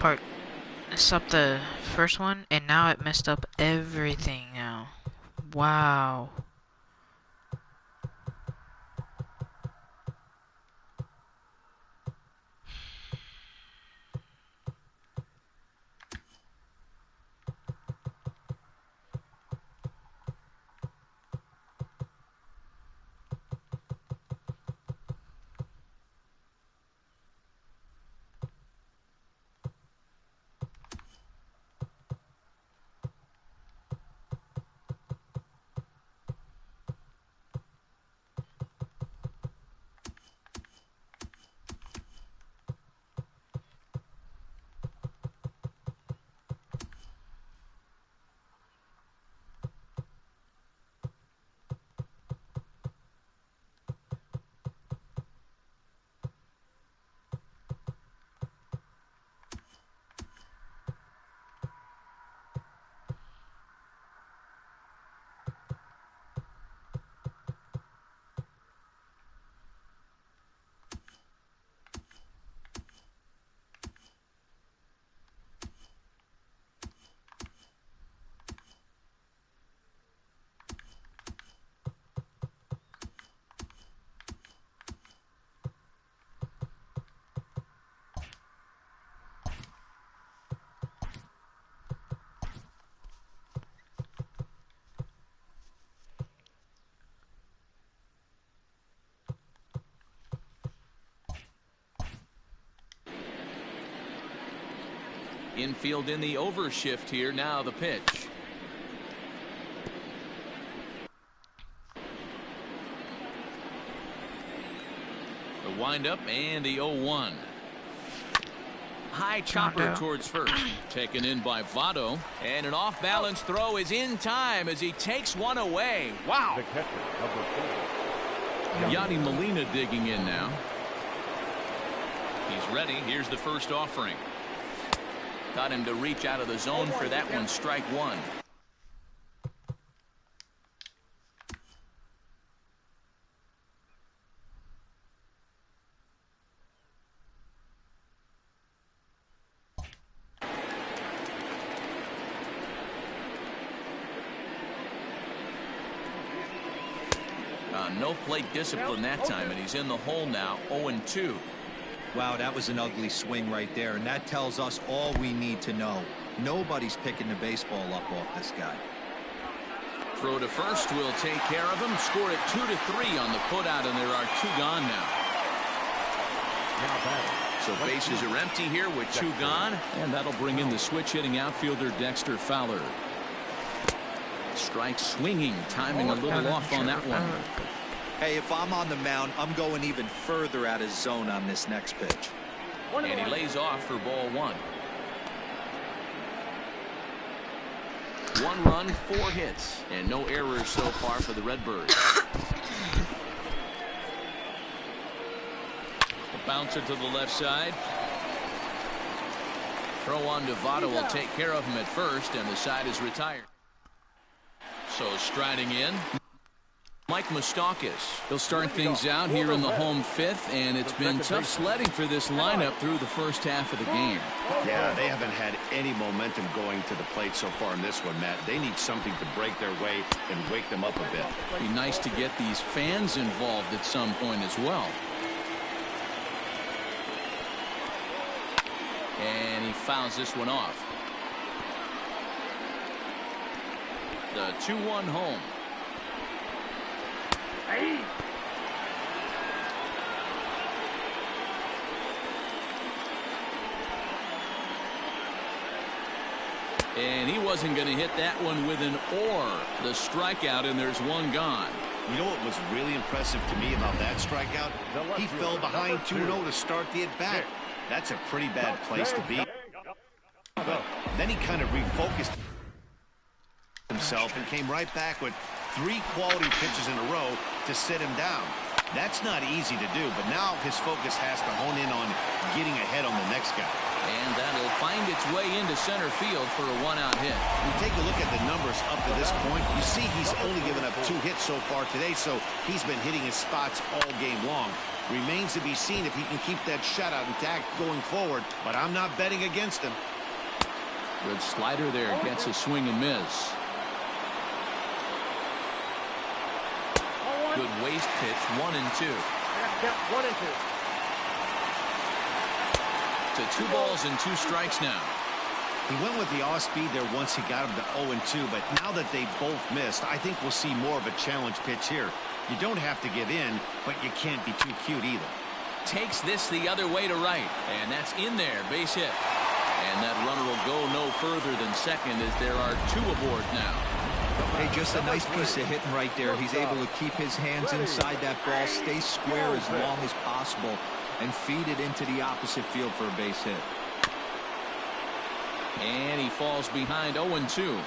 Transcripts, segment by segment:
part, messed up the first one, and now it messed up everything now. Wow. Infield in the overshift here. Now the pitch. The windup and the 0-1. High chopper towards first. Taken in by Votto. And an off-balance throw is in time as he takes one away. Wow. Yadi Molina digging in now. He's ready. Here's the first offering. Got him to reach out of the zone for that one. Strike one. No plate discipline that time, and he's in the hole now. 0-2. Wow, that was an ugly swing right there, and that tells us all we need to know. Nobody's picking the baseball up off this guy. Throw to first will take care of him. Score it 2-3 on the putout, and there are two gone now. So bases are empty here with two gone, and that'll bring in the switch-hitting outfielder Dexter Fowler. Strike swinging, timing a little off on that one. Hey, if I'm on the mound, I'm going even further out of zone on this next pitch. And he lays off for ball one. 1 run, 4 hits, and no errors so far for the Redbirds. A bouncer to the left side. Throw on to Votto will take care of him at first, and the side is retired. So striding in, Mike Moustakas. He'll start things out here in the home fifth, and it's been tough sledding for this lineup through the first half of the game. Yeah, they haven't had any momentum going to the plate so far in this one, Matt. They need something to break their way and wake them up a bit. Be nice to get these fans involved at some point as well. And he fouls this one off. The 2-1 home. And he wasn't going to hit that one with an or. The strikeout, and there's one gone. You know what was really impressive to me about that strikeout? He fell behind 2-0 to start the at-bat. That's a pretty bad place to be. But then he kind of refocused himself and came right back with 3 quality pitches in a row to sit him down. That's not easy to do, but now his focus has to hone in on getting ahead on the next guy. And that'll find its way into center field for a one-out hit. We take a look at the numbers up to this point. You see he's only given up 2 hits so far today, so he's been hitting his spots all game long. Remains to be seen if he can keep that shutout intact going forward, but I'm not betting against him. Good slider there, gets a swing and miss. Good waste pitch, 1-2. To 2 balls and 2 strikes now. He went with the off speed there once he got him to 0-2, but now that they both missed, I think we'll see more of a challenge pitch here. You don't have to give in, but you can't be too cute either. Takes this the other way to right, and that's in there, base hit. And that runner will go no further than second as there are 2 aboard now. Hey, just a nice piece of hitting right there. He's able to keep his hands inside that ball, stay square as long as possible, and feed it into the opposite field for a base hit. And he falls behind 0-2.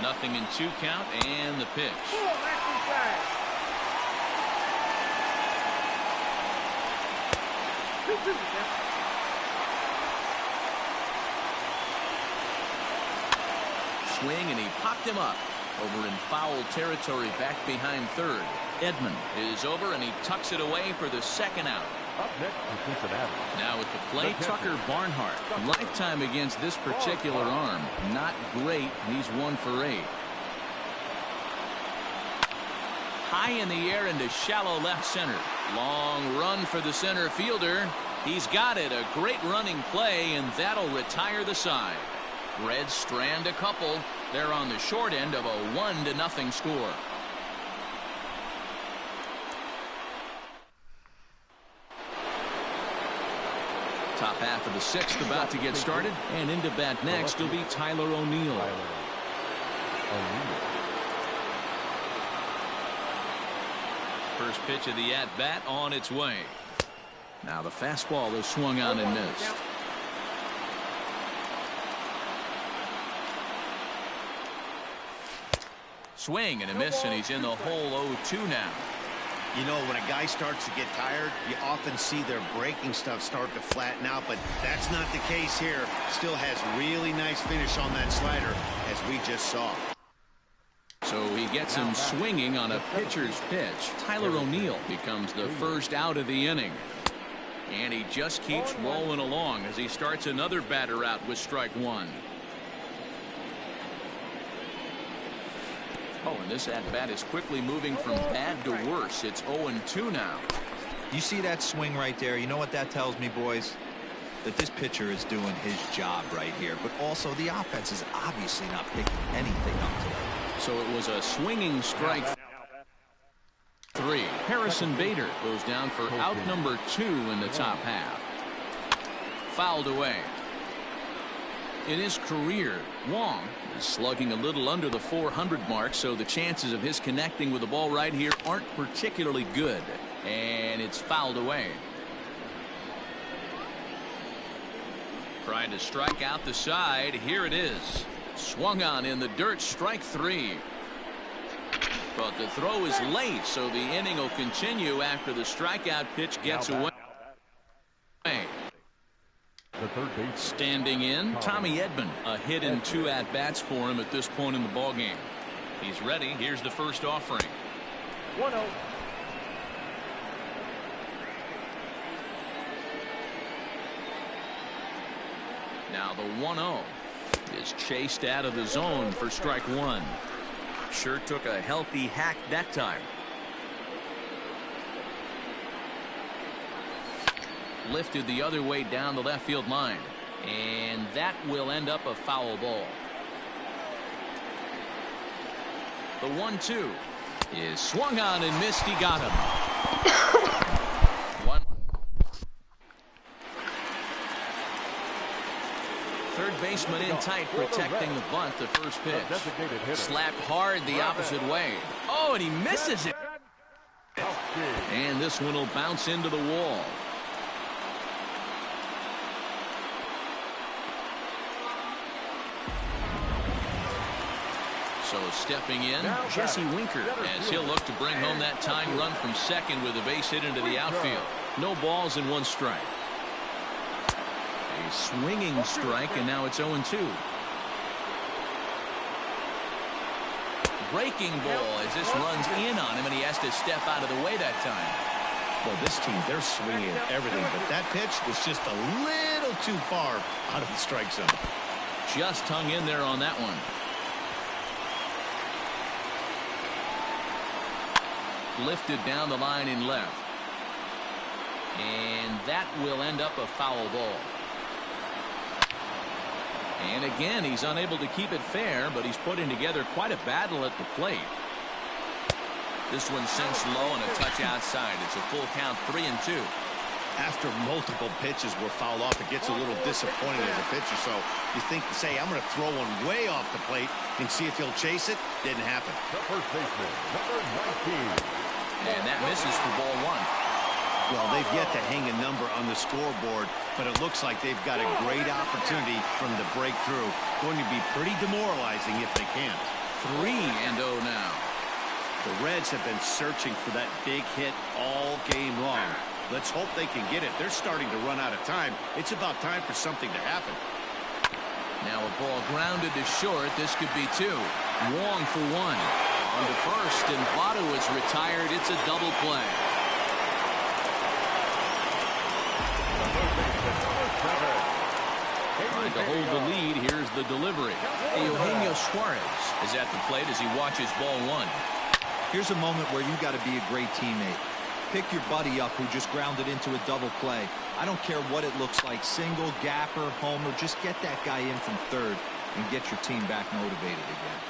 Nothing in 2 count, and the pitch. Swing, and he popped him up over in foul territory back behind third. Edman is over, and he tucks it away for the second out. Up next to Cincinnati. Now at the plate, Tucker Barnhart. Lifetime against this particular arm. Not great. He's 1 for 8. High in the air into shallow left center. Long run for the center fielder. He's got it. A great running play, and that'll retire the side. Reds strand a couple. They're on the short end of a 1-0 score. Top half of the 6th about to get started, and into bat next will be Tyler O'Neill. First pitch of the at-bat on its way. Now the fastball is swung on and missed. Swing and a miss, and he's in the hole 0-2 now. You know, when a guy starts to get tired, you often see their breaking stuff start to flatten out, but that's not the case here. Still has really nice finish on that slider, as we just saw. So he gets him swinging on a pitcher's pitch. Tyler O'Neill becomes the first out of the inning. And he just keeps rolling along as he starts another batter out with strike 1. Oh, and this at-bat is quickly moving from bad to worse. It's 0-2 now. You see that swing right there? You know what that tells me, boys? That this pitcher is doing his job right here. But also the offense is obviously not picking anything up today. So it was a swinging strike 3. Harrison Bader goes down for out number 2 in the top half. Fouled away. In his career, Wong is slugging a little under the 400 mark, so the chances of his connecting with the ball right here aren't particularly good. And it's fouled away. Trying to strike out the side. Here it is. Swung on in the dirt, strike 3. But the throw is late, so the inning will continue after the strikeout pitch gets away. The third base. Standing in, Tommy Edman. A hit and 2 at-bats for him at this point in the ballgame. He's ready. Here's the first offering. 1-0. Now the 1-0 is chased out of the zone for strike 1. Sure took a healthy hack that time. Lifted the other way down the left field line, and that will end up a foul ball. The 1-2 is swung on and missed. He got him. One. Third baseman in tight, protecting the bunt. The first pitch slapped hard the opposite way. Oh, and he misses it. And this one will bounce into the wall. So stepping in, Jesse Winker, as he'll look to bring home that tying run from second with a base hit into the outfield. No balls and 1 strike. A swinging strike, and now it's 0-2. Breaking ball as this runs in on him, and he has to step out of the way that time. Well, this team, they're swinging at everything, but that pitch was just a little too far out of the strike zone. Just hung in there on that one. Lifted down the line in left. And that will end up a foul ball. And again, he's unable to keep it fair, but he's putting together quite a battle at the plate. This one sinks low and a touch outside. It's a full count, 3-2. After multiple pitches were fouled off, it gets a little disappointing as a pitcher. So you think, say, I'm going to throw one way off the plate and see if he'll chase it. Didn't happen. The first baseman, number 19. And that misses for ball one. Well, they've yet to hang a number on the scoreboard, but it looks like they've got a great opportunity from the breakthrough. Going to be pretty demoralizing if they can't. 3-0 now. The Reds have been searching for that big hit all game long. Let's hope they can get it. They're starting to run out of time. It's about time for something to happen. Now a ball grounded to short. This could be 2. Wong for 1. On to first, and Votto is retired. It's a double play. Trying to hold the lead. Here's the delivery. Eugenio Suarez is at the plate as he watches ball 1. Here's a moment where you got to be a great teammate. Pick your buddy up who just grounded into a double play. I don't care what it looks like, single, gapper, homer, just get that guy in from third and get your team back motivated again.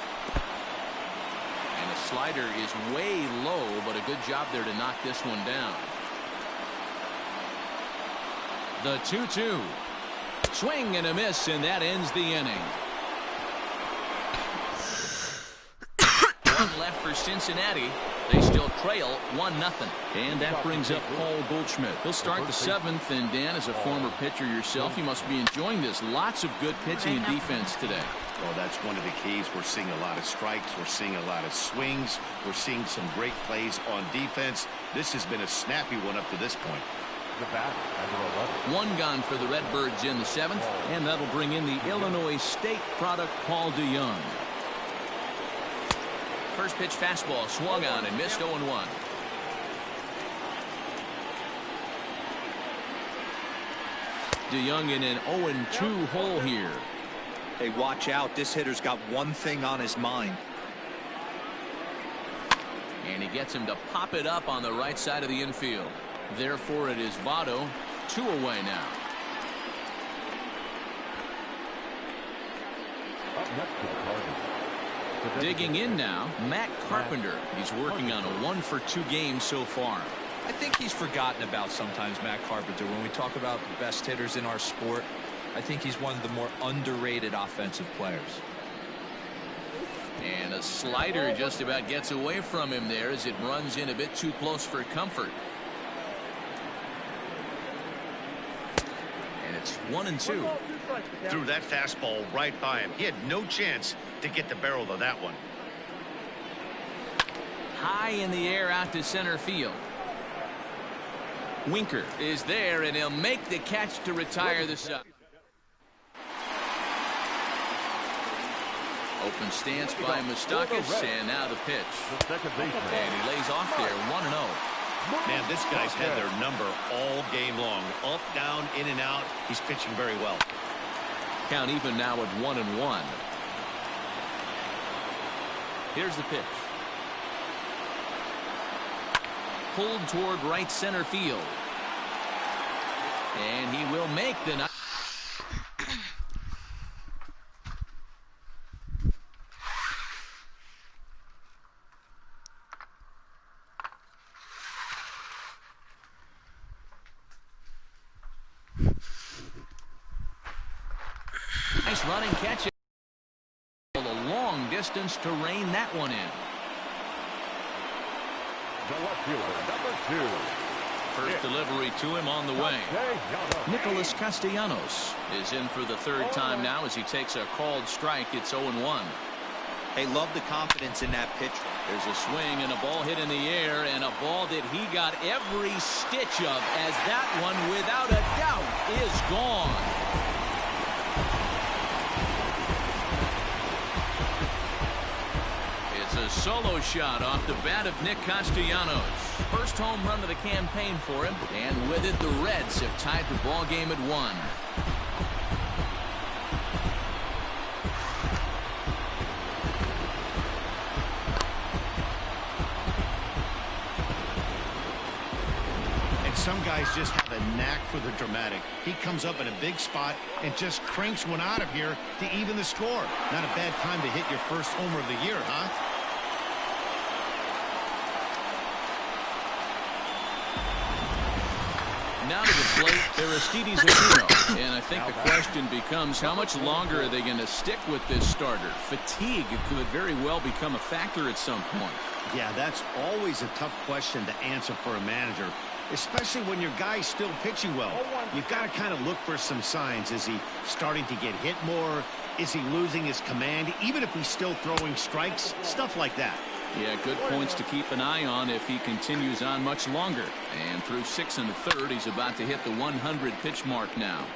And the slider is way low, but a good job there to knock this one down. The 2-2. Swing and a miss, and that ends the inning. One left for Cincinnati. They still trail 1-0. And that brings up Paul Goldschmidt. He'll start the 7th, and Dan, as a former pitcher yourself, you must be enjoying this. Lots of good pitching and defense today. Well, that's one of the keys. We're seeing a lot of strikes. We're seeing a lot of swings. We're seeing some great plays on defense. This has been a snappy one up to this point. The bat, number 11. One gone for the Redbirds in the 7th, and that'll bring in the Illinois State product, Paul DeYoung. First pitch fastball swung on and missed 0-1. DeYoung in an 0-2 hole here. Hey, watch out. This hitter's got one thing on his mind. And he gets him to pop it up on the right side of the infield. Therefore, it is Votto, 2 away now. Up next to the Cardinals. Digging in now, Matt Carpenter. He's working on a 1-for-2 game so far. I think he's forgotten about sometimes, Matt Carpenter. When we talk about the best hitters in our sport, I think he's one of the more underrated offensive players. And a slider just about gets away from him there as it runs in a bit too close for comfort. And it's 1-2. Threw that fastball right by him. He had no chance to get the barrel of that one. High in the air out to center field. Winker is there, and he'll make the catch to retire the side. Open stance by Moustakas, and now the pitch. The second baseman. And he lays off there, 1-0. Man, this guy's had their number all game long. Up, down, in and out. He's pitching very well. Count even now at 1-1. Here's the pitch. Pulled toward right center field. And he will make the night. Nice running catch. A long distance to rein that one in. The left fielder, number 2. First delivery to him on the way. Nicholas Castellanos is in for the third time now as he takes a called strike. It's 0-1. Hey, love the confidence in that pitch. There's a swing and a ball hit in the air, and a ball that he got every stitch of, as that one, without a doubt, is gone. Solo shot off the bat of Nick Castellanos. First home run of the campaign for him, and with it, the Reds have tied the ball game at 1. Some guys just have a knack for the dramatic. He comes up in a big spot and just cranks one out of here to even the score. Not a bad time to hit your first homer of the year, huh? Now to the plate, Aristides Aquino. And I think the question becomes, how much longer are they going to stick with this starter? Fatigue could very well become a factor at some point. Yeah, that's always a tough question to answer for a manager, especially when your guy's still pitching well. You've got to kind of look for some signs. Is he starting to get hit more? Is he losing his command, even if he's still throwing strikes? Stuff like that. Yeah, good points to keep an eye on if he continues on much longer. And through 6 1/3, he's about to hit the 100 pitch mark now.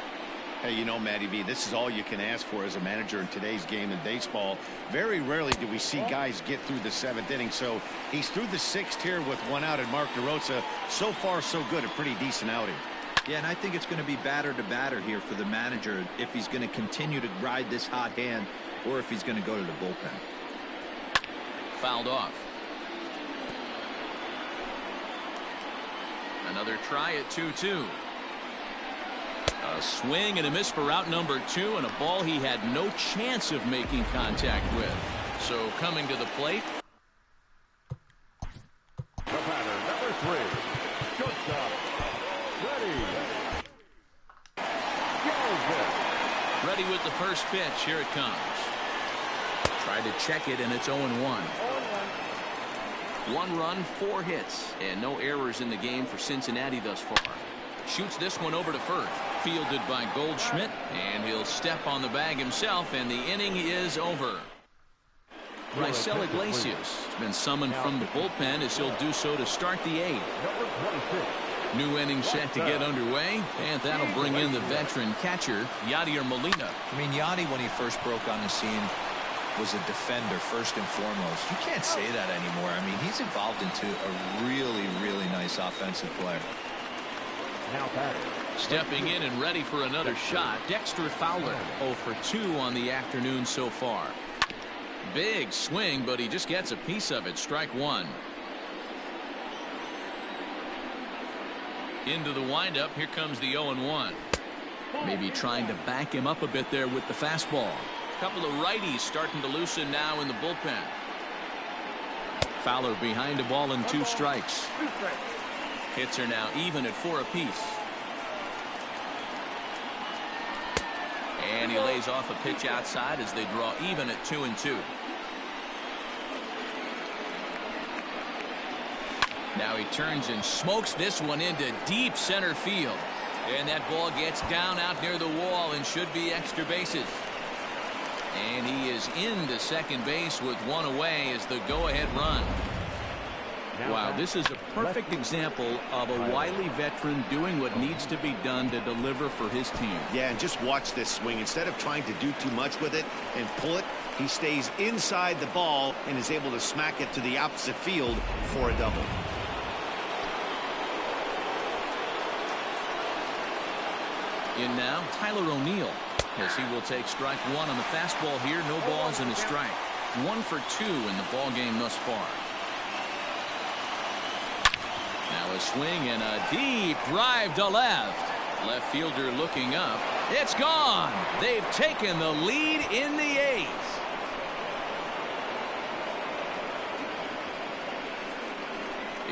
Hey, you know, Matty B, this is all you can ask for as a manager in today's game in baseball. Very rarely do we see guys get through the 7th inning. So he's through the 6th here with 1 out, and Mark DeRosa, so far so good, a pretty decent outing. Yeah, and I think it's going to be batter to batter here for the manager if he's going to continue to ride this hot hand or if he's going to go to the bullpen. Fouled off. Another try at 2-2. A swing and a miss for out number 2, and a ball he had no chance of making contact with. So coming to the plate. The batter, number 3, shortstop, Ready. Ready with the first pitch. Here it comes. Tried to check it, and it's 0-1. 1 run, 4 hits, and no errors in the game for Cincinnati thus far. Shoots this one over to first. Fielded by Goldschmidt, and he'll step on the bag himself, and the inning is over. Raisel Iglesias has been summoned from the bullpen as he'll do so to start the 8th. New inning set to get underway, and that'll bring in the veteran catcher, Yadier Molina. I mean, Yadi, when he first broke on the scene, was a defender first and foremost. You can't say that anymore. I mean, he's evolved into a really, really nice offensive player. Now batter. Stepping in and ready for another shot, Dexter Fowler, 0 for 2 on the afternoon so far. Big swing, but he just gets a piece of it. Strike 1. Into the windup. Here comes the 0-1. Maybe trying to back him up a bit there with the fastball. A couple of righties starting to loosen now in the bullpen. Fowler behind a ball and 2 strikes. Hits are now even at 4 apiece. And he lays off a pitch outside as they draw even at 2-2. Now he turns and smokes this one into deep center field. And that ball gets down out near the wall and should be extra bases. And he is into second base with 1 away as the go-ahead run. Wow, this is a perfect example of a wily veteran doing what needs to be done to deliver for his team. Yeah, and just watch this swing. Instead of trying to do too much with it and pull it, he stays inside the ball and is able to smack it to the opposite field for a double. In now, Tyler O'Neill, as he will take strike 1 on the fastball here. No balls and a strike. 1 for 2 in the ball game thus far. Now a swing and a deep drive to left. Left fielder looking up. It's gone. They've taken the lead in the 8th.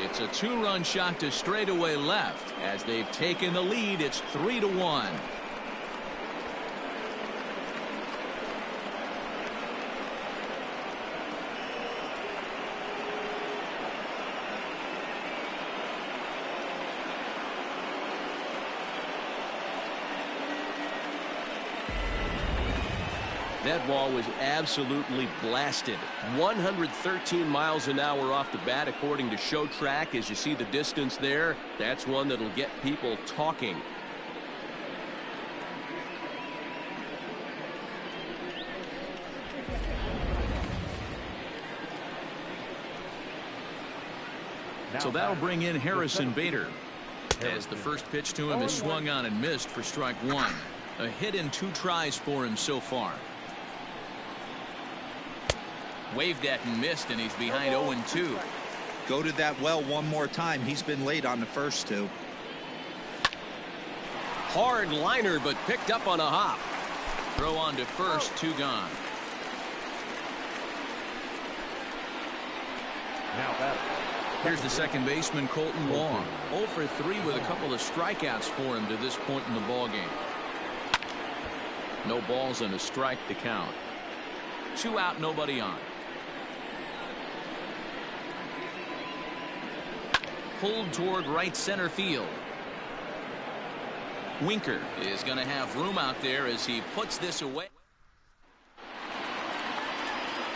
It's a 2-run shot to straightaway left. As they've taken the lead, it's 3-1. That ball was absolutely blasted. 113 miles an hour off the bat, according to Show Track. As you see the distance there, that's one that'll get people talking. So that'll bring in Harrison Bader. As the first pitch to him is swung on and missed for strike one. A hit in 2 tries for him so far. Waved at and missed, and he's behind 0-2. Go to that well one more time. He's been late on the first 2. Hard liner, but picked up on a hop. Throw on to first, 2 gone. Now batting. Here's the second baseman, Colton Long. 0 for 3 with a couple of strikeouts for him to this point in the ballgame. No balls and a strike to count. 2 out, nobody on. Pulled toward right center field. Winker is going to have room out there as he puts this away.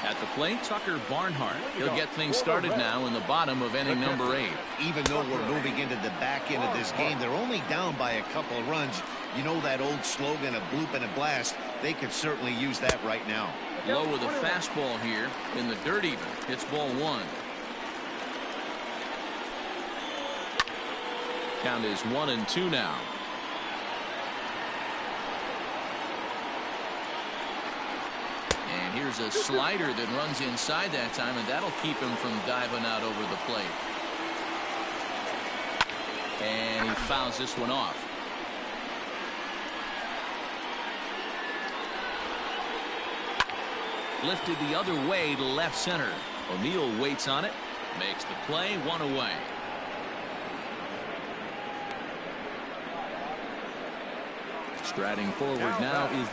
At the plate, Tucker Barnhart. He'll get things started now in the bottom of inning number 8. Even though we're moving into the back end of this game, they're only down by a couple of runs. You know that old slogan, a bloop and a blast. They could certainly use that right now. Low with a fastball here in the dirt even. It's ball 1. Count is 1-2 now. And here's a slider that runs inside that time, and that'll keep him from diving out over the plate. And he fouls this one off. Lifted the other way to left center. O'Neill waits on it. Makes the play, 1 away. Striding forward now is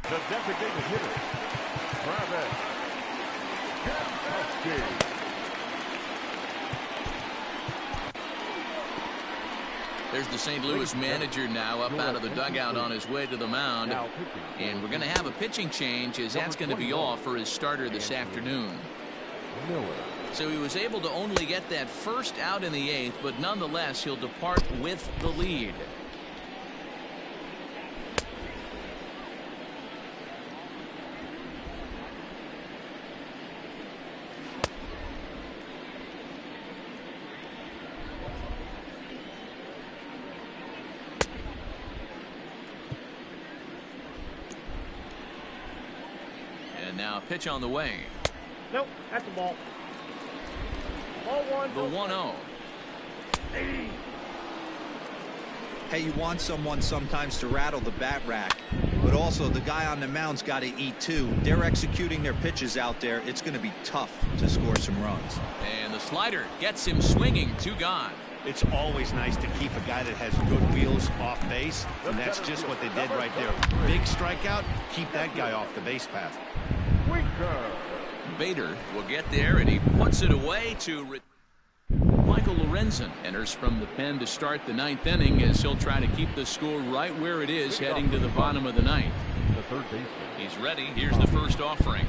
The designated hitter, Travis Kaczynski. There's the St. Louis manager now up out of the dugout on his way to the mound. And we're going to have a pitching change as that's going to be off for his starter this afternoon. So he was able to only get that first out in the 8th, but nonetheless he'll depart with the lead. Now pitch on the way. Nope, that's the ball. Ball 1. The 1-0. Hey, you want someone sometimes to rattle the bat rack, but also the guy on the mound's got to eat too. They're executing their pitches out there. It's going to be tough to score some runs. And the slider gets him swinging, 2 gone. It's always nice to keep a guy that has good wheels off base, and that's just what they did right there. Big strikeout, keep that guy off the base path. Bader will get there, and he puts it away to Michael Lorenzen. Enters from the pen to start the 9th inning as he'll try to keep the score right where it is heading to the bottom of the 9th. The third baseman. He's ready. Here's the first offering.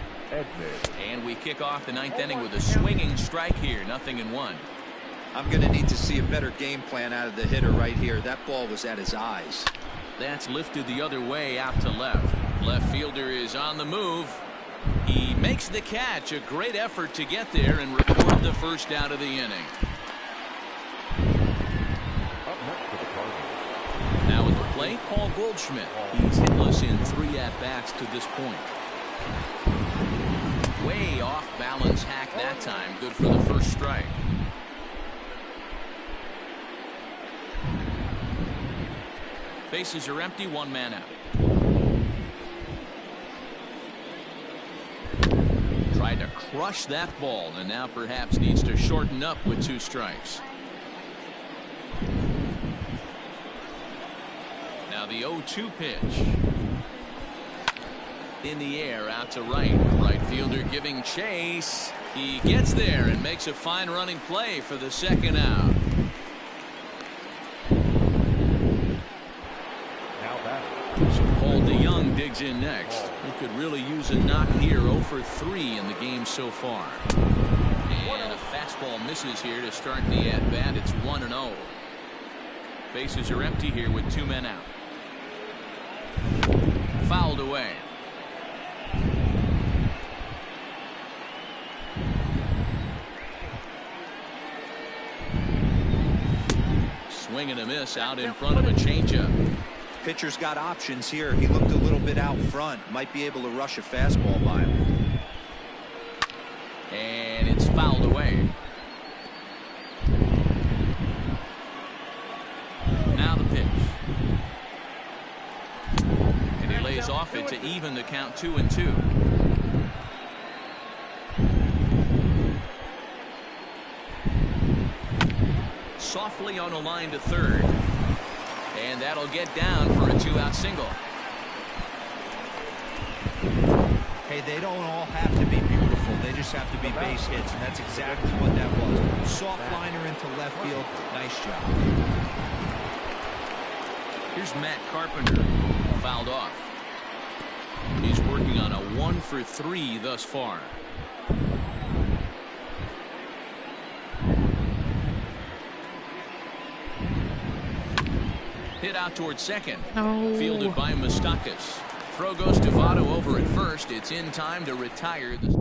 And we kick off the 9th inning with a swinging strike here. 0-1. I'm going to need to see a better game plan out of the hitter right here. That ball was at his eyes. That's lifted the other way out to left. Left fielder is on the move. He makes the catch. A great effort to get there and record the first out of the inning. Up next for the Cardinals. Now at the plate, Paul Goldschmidt. He's hitless in 3 at-bats to this point. Way off balance hack that time. Good for the first strike. Bases are empty, 1 man out. Tried to crush that ball and now perhaps needs to shorten up with 2 strikes. Now the 0-2 pitch. In the air out to right. Right fielder giving chase. He gets there and makes a fine running play for the 2nd out. So Paul DeYoung digs in next. He could really use a knock here. 0 for 3 in the game so far. And a fastball misses here to start the at-bat. It's 1-0. Bases are empty here with 2 men out. Fouled away. swing and a miss out in front of a changeup. Pitcher's got options here. He looked a little bit out front. Might be able to rush a fastball by him. And it's fouled away. Now the pitch. And he lays off it to even the count 2-2. Softly on a line to third. And that'll get down for a 2-out single. Hey, they don't all have to be beautiful. They just have to be base hits, and that's exactly what that was. Soft liner into left field. Nice job. Here's Matt Carpenter, fouled off. He's working on a 1 for 3 thus far. Hit out towards second. No. Fielded by Moustakas. Throw goes to Votto over at first. It's in time to retire the.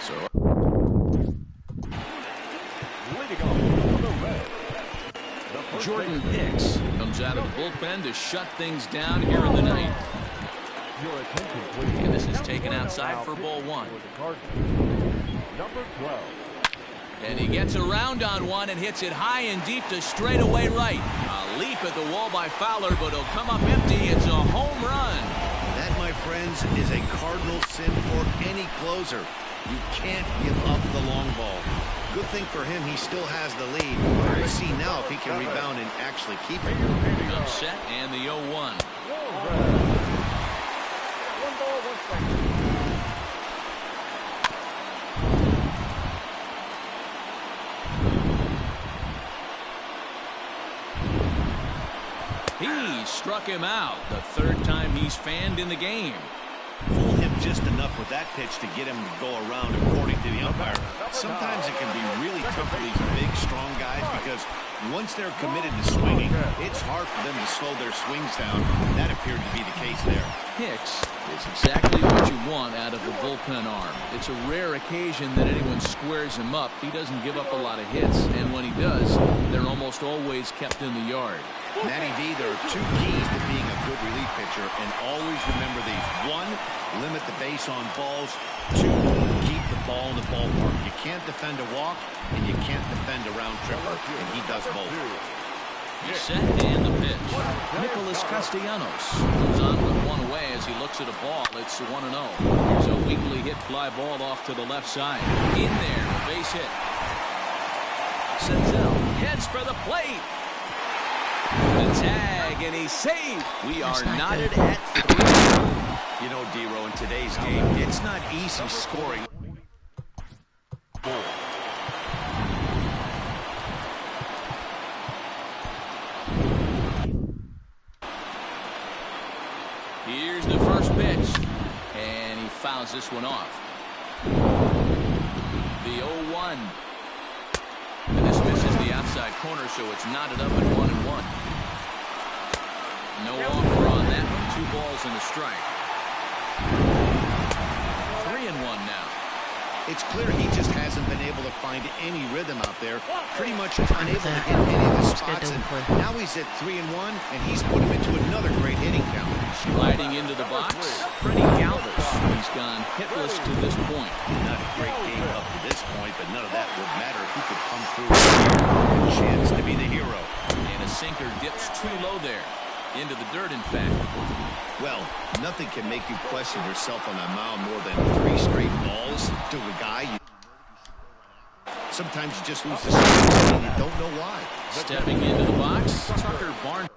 So. Jordan Hicks comes out of the bullpen to shut things down here in the ninth. And this is taken outside for ball 1. Number 12. And he gets around on one and hits it high and deep to straightaway right. A leap at the wall by Fowler, but he'll come up empty. It's a home run. That, my friends, is a cardinal sin for any closer. You can't give up the long ball. Good thing for him, he still has the lead. We'll see now if he can rebound and actually keep it. Upset and the 0-1. One ball, 1 strike. He struck him out the third time he's fanned in the game. Fool him just enough with that pitch to get him to go around according to the umpire. Sometimes it can be really tough for these big, strong guys because once they're committed to swinging, it's hard for them to slow their swings down. That appeared to be the case there. Hicks is exactly what you want out of a bullpen arm. It's a rare occasion that anyone squares him up. He doesn't give up a lot of hits, and when he does, they're almost always kept in the yard. Matty V, there are 2 keys to being a good relief pitcher, and always remember these. 1, limit the base on balls. 2, keep the ball in the ballpark. You can't defend a walk, and you can't defend a round tripper, and he does both. He's set and the pitch. Nicholas Castellanos goes on with one away as he looks at a ball. It's 1-0. Here's a weakly hit fly ball off to the left side. In there, a base hit. Senzel heads for the plate. The tag, and he's safe. We are knotted at 3. You know, D-Row, in today's game, it's not easy scoring. Here's the first pitch, and he fouls this one off. The 0-1. And this misses the outside corner, so it's knotted up at 1-1. No offer on that one. 2 balls and a strike. 3-1 now. It's clear he just hasn't been able to find any rhythm out there. Pretty much unable to hit any of the spots. And now he's at 3-1, and he's put him into another great hitting count. Sliding into the box, Freddie Galvis. He's gone hitless to this point. Not a great game up to this point, but none of that would matter if he could come through here. A chance to be the hero. And a sinker dips too low there. Into the dirt, in fact. Well, nothing can make you question yourself on that mound more than 3 straight balls to a guy. Sometimes you just lose the strength and you don't know why. Stepping into the box, Tucker Barnes.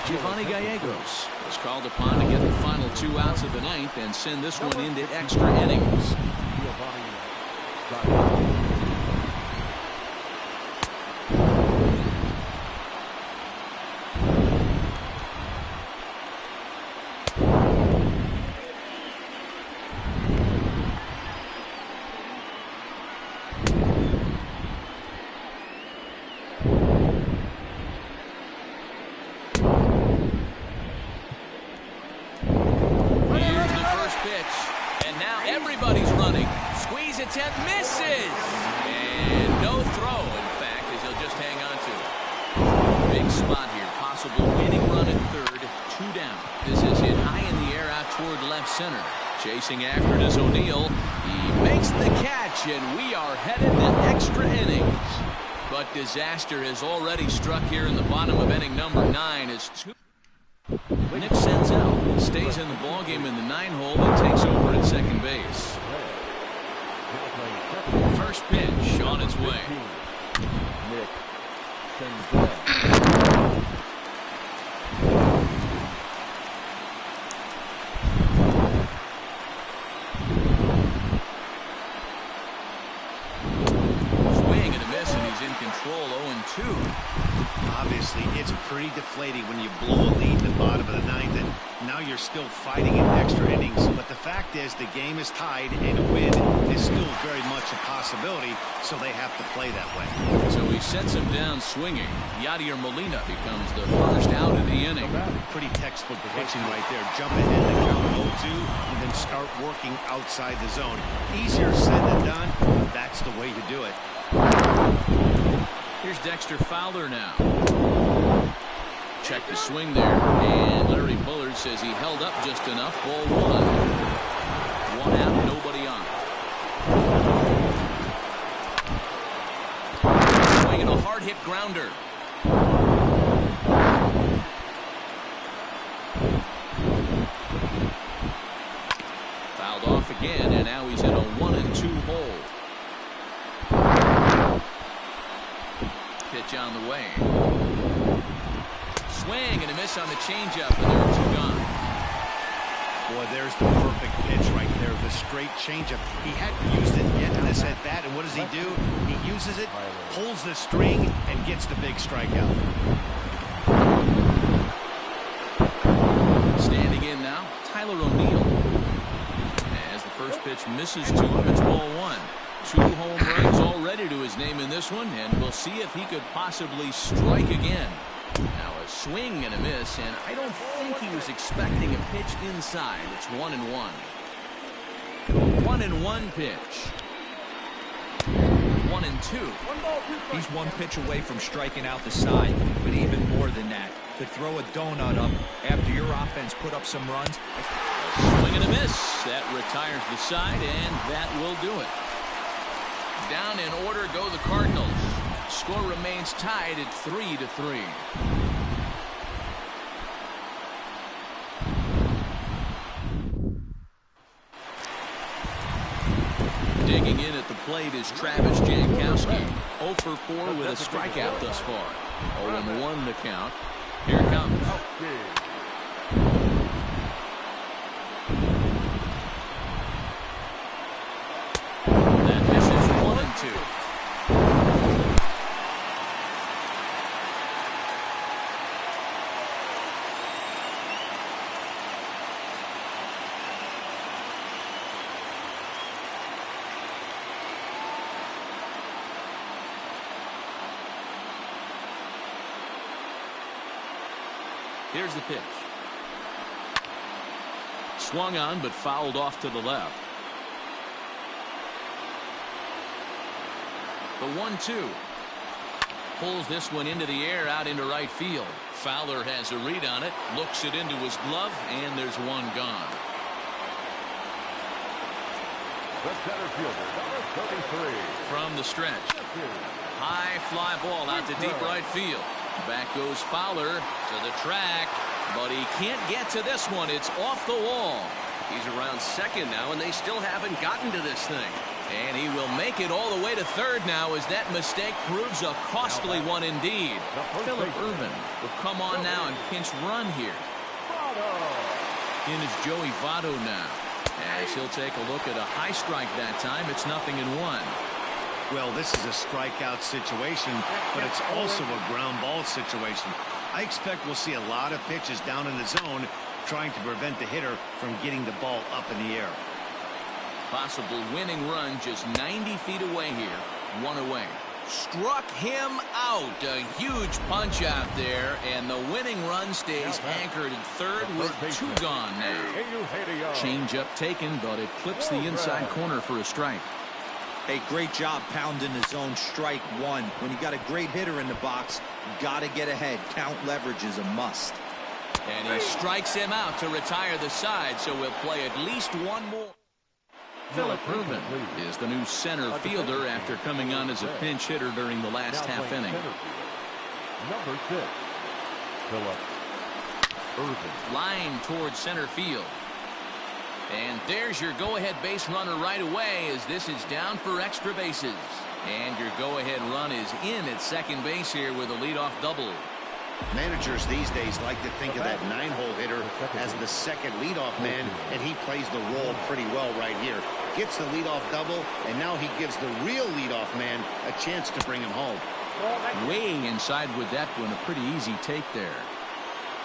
Giovanni Gallegos was called upon to get the final 2 outs of the ninth and send this one into extra innings. center. Chasing after it is O'Neill. He makes the catch, and we are headed to extra innings. But disaster has already struck here in the bottom of inning number 9 as Nick Senzel stays in the ballgame in the 9-hole and takes over at second base. First pitch on its way. Nick Senzel. Swing and a miss, and he's in control. 0-2. Obviously, it's pretty deflating when you blow a lead in the bottom of the 9th, and now you're still fighting in extra innings. But the fact is, the game is tied, and a win is still very much a possibility, so they have to play that way. So he sets him down swinging. Yadier Molina becomes the first out of the inning. Pretty textbook pitching right there. Jump ahead to count 0-2, and then start working outside the zone. Easier said than done. That's the way you do it. Here's Dexter Fowler now. Check the swing there, and Larry Bullard says he held up just enough. Ball 1. 1 out, nobody on. Swinging a hard hit grounder. Fouled off again, and now he's in a 1-2 hole. Pitch on the way. Swing and a miss on the changeup, and there are 2 gone. Boy, there's the perfect pitch right there. The straight changeup. He hadn't used it yet in this at-bat, and what does he do? He uses it, pulls the string, and gets the big strikeout. Standing in now, Tyler O'Neill. As the first pitch misses to him, it's ball 1. 2 home runs already to his name in this one, and we'll see if he could possibly strike again. Now a swing and a miss, and I don't think he was expecting a pitch inside. It's 1-1. 1-1 pitch. 1-2. He's one pitch away from striking out the side, but even more than that, to throw a donut up after your offense put up some runs. Swing and a miss. That retires the side, and that will do it. Down in order go the Cardinals. Score remains tied at 3-3. Digging in at the plate is Travis Jankowski. 0 for 4 with a strikeout thus far. 0-1 to count. Here it comes. That misses 1-2. Here's the pitch. Swung on, but fouled off to the left. The 1-2. Pulls this one into the air out into right field. Fowler has a read on it, looks it into his glove, and there's one gone. The center fielder, number 33. From the stretch. High fly ball out to deep right field. Back goes Fowler to the track, but he can't get to this one. It's off the wall. He's around second now, and they still haven't gotten to this thing. And he will make it all the way to third now as that mistake proves a costly one indeed. Phillip Ervin will come on now and pinch run here. In is Joey Votto now. As he'll take a look at a high strike that time, it's 0-1. Well, this is a strikeout situation, but it's also a ground ball situation. I expect we'll see a lot of pitches down in the zone trying to prevent the hitter from getting the ball up in the air. Possible winning run just 90 feet away here. 1 away. Struck him out. A huge punch out there, and the winning run stays anchored at third with 2 gone now. Change up taken, but it clips the inside corner for a strike. Hey, great job pounding the zone. Strike 1. When you got a great hitter in the box, got to get ahead. Count leverage is a must. And he strikes him out to retire the side, so we'll play at least one more. Philip Rubin is the new center fielder after coming on as a pinch hitter during the last half inning. Number 6, Philip Rubin. Line towards center field. And there's your go-ahead base runner right away as this is down for extra bases. And your go-ahead run is in at second base here with a leadoff double. Managers these days like to think of that 9-hole hitter as the second leadoff man, and he plays the role pretty well right here. Gets the leadoff double, and now he gives the real leadoff man a chance to bring him home. Way inside with that one, a pretty easy take there.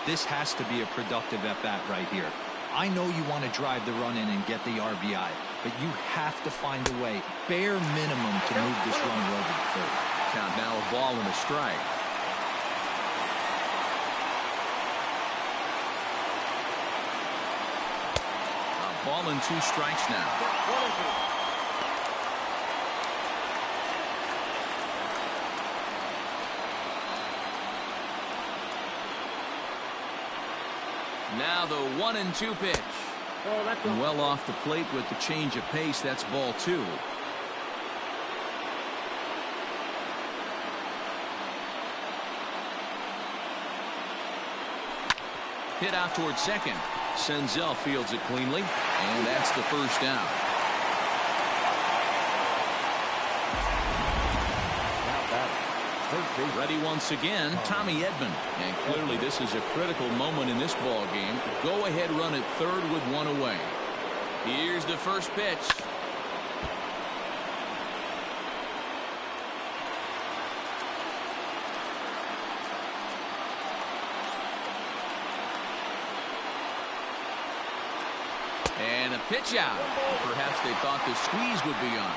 This has to be a productive at-bat right here. I know you want to drive the run in and get the RBI, but you have to find a way, bare minimum, to move this runner over to third. Count now a ball and a strike. A ball and 2 strikes now. Now the 1-2 pitch. Well off the plate with the change of pace. That's ball 2. Hit out towards second. Senzel fields it cleanly, and that's the first down. Ready once again, Tommy Edman. And clearly this is a critical moment in this ball game. Go ahead run at third with 1 away. Here's the first pitch. And a pitch out. Perhaps they thought the squeeze would be on.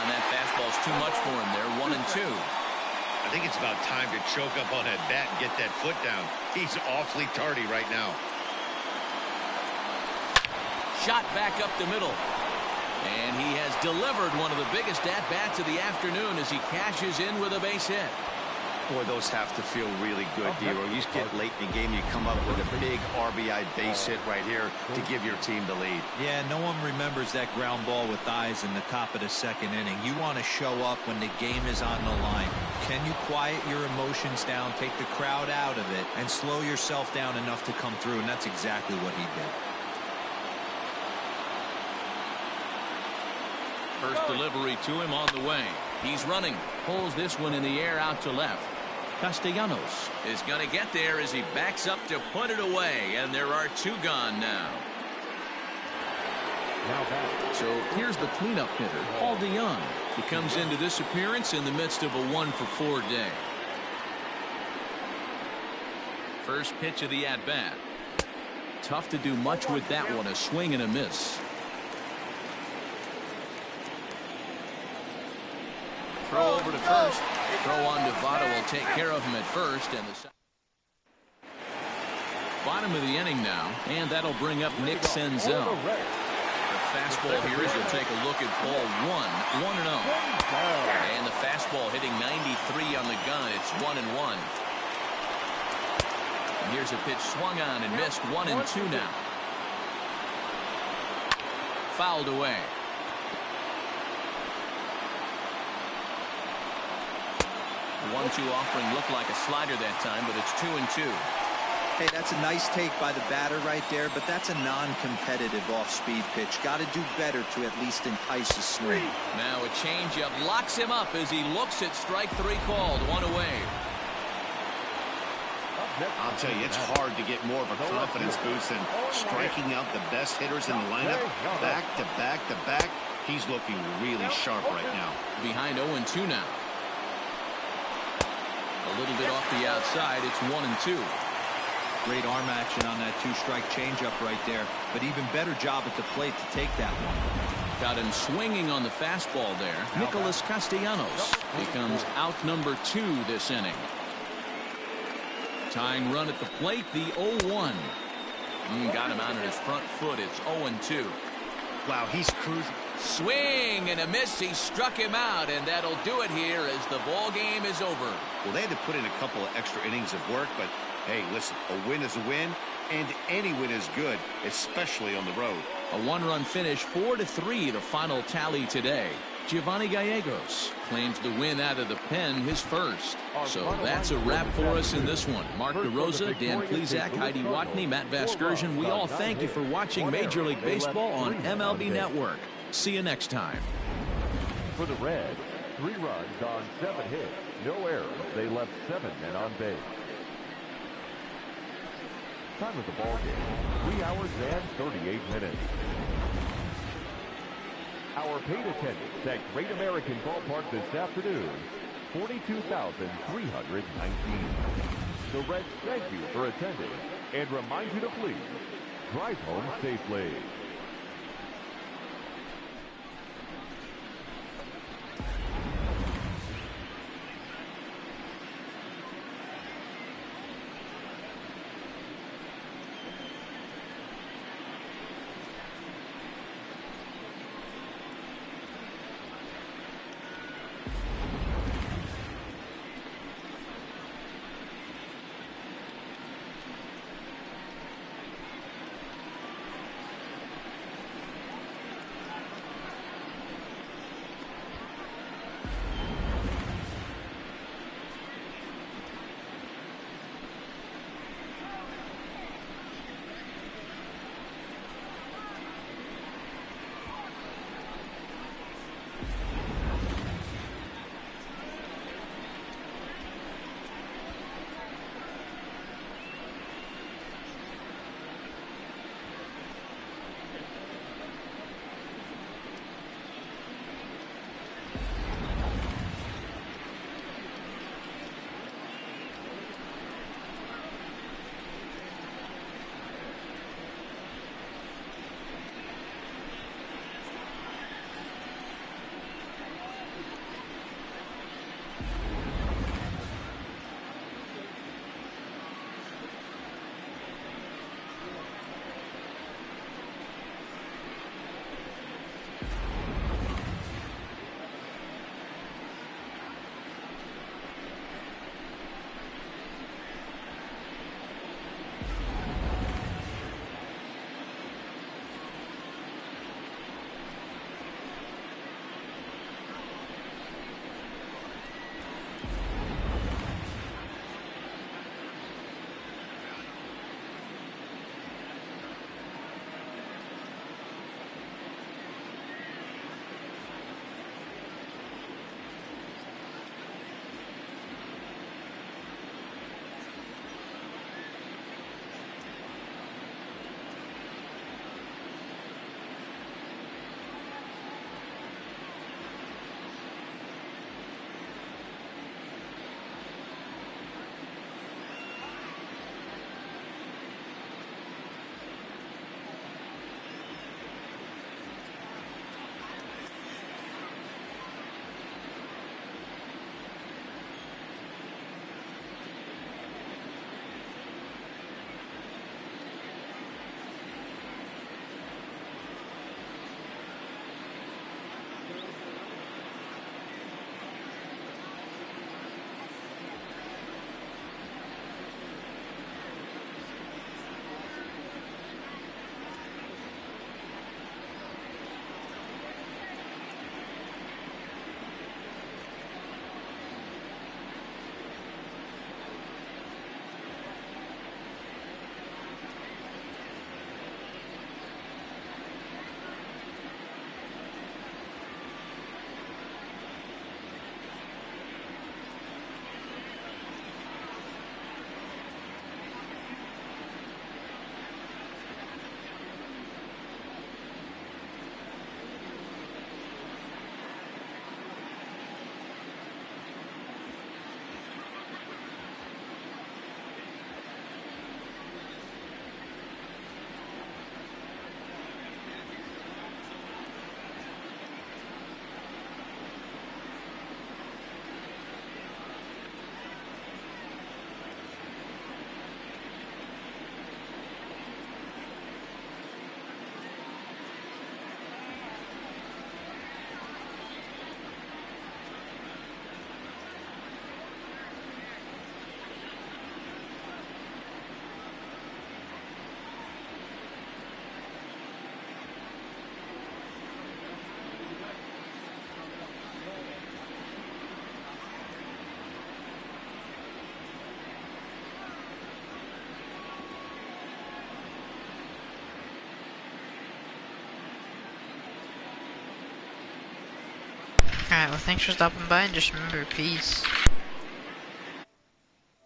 That fastball's too much for him there. 1-2. I think it's about time to choke up on that bat and get that foot down. He's awfully tardy right now. Shot back up the middle. And he has delivered one of the biggest at-bats of the afternoon as he cashes in with a base hit. Boy, those have to feel really good, Dero. You get late in the game, you come up with a big RBI base hit right here to give your team the lead. Yeah, no one remembers that ground ball with eyes in the top of the second inning. You want to show up when the game is on the line. Can you quiet your emotions down, take the crowd out of it, and slow yourself down enough to come through? And that's exactly what he did. First delivery to him on the way. He's running. Pulls this one in the air out to left. Castellanos is going to get there as he backs up to put it away. And there are 2 gone now. So here's the cleanup hitter, Paul DeYoung. He comes into this appearance in the midst of a 1-for-4 day. First pitch of the at-bat. Tough to do much with that one. A swing and a miss. Throw over to first. Throw on to Votto will take care of him at first. And the bottom of the inning now. And that'll bring up Nick Senzel. The fastball here as we'll take a look at ball 1. 1-0. And the fastball hitting 93 on the gun. It's 1-1. And here's a pitch swung on and missed. 1-2 now. Fouled away. 1-2 offering looked like a slider that time, but it's 2-2. Hey, that's a nice take by the batter right there, but that's a non-competitive off-speed pitch. Got to do better to at least entice a swing. Now a changeup locks him up as he looks at strike 3 called. 1 away. I'll tell you, it's hard to get more of a confidence boost than striking out the best hitters in the lineup. Back to back to back. He's looking really sharp right now. Behind 0-2 now. A little bit off the outside. It's 1-2. Great arm action on that 2-strike changeup right there, but even better job at the plate to take that one. Got him swinging on the fastball there. Nicholas Castellanos becomes out number 2 this inning. Tying run at the plate, the 0-1. Got him out on his front foot. It's 0-2. Wow, he's cruising. Swing and a miss. He struck him out, and that'll do it here as the ball game is over. Well, they had to put in a couple of extra innings of work, but hey, listen, a win is a win, and any win is good, especially on the road. A one-run finish, 4-3, the final tally today. Giovanni Gallegos claims the win out of the pen, his first. So that's a wrap for us in this one. Mark DeRosa, Dan Plesac, Heidi Watney, Matt Vasgersian, we all thank you for watching Major League Baseball on MLB Network. See you next time. For the Reds, 3 runs on 7 hits, no errors. They left 7 men on base. Time of the ball game, 3 hours and 38 minutes. Our paid attendance at Great American Ballpark this afternoon, 42,319. The Reds thank you for attending and remind you to please drive home safely. Alright, well thanks for stopping by and just remember, peace.